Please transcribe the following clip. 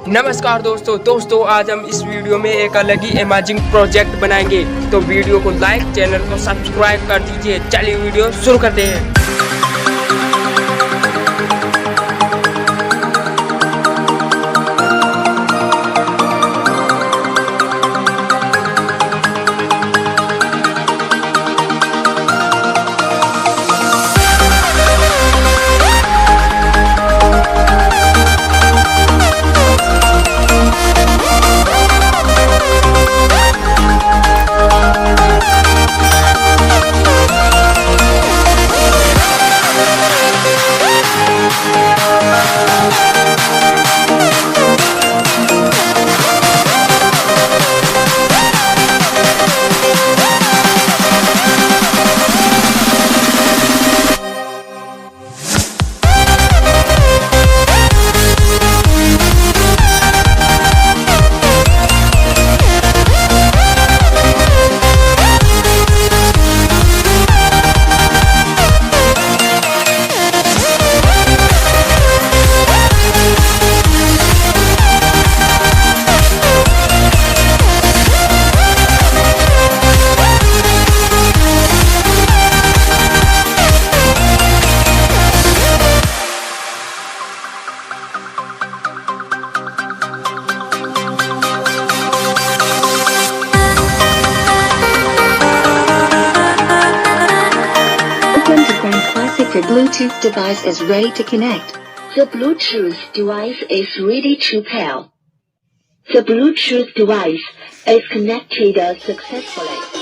नमस्कार दोस्तों आज हम इस वीडियो में एक अलग ही अमेजिंग प्रोजेक्ट बनाएंगे। तो वीडियो को लाइक, चैनल को सब्सक्राइब कर दीजिए। चलिए वीडियो शुरू करते हैं। Your Bluetooth device is ready to connect. The Bluetooth device is ready to pair. The Bluetooth device is connected successfully.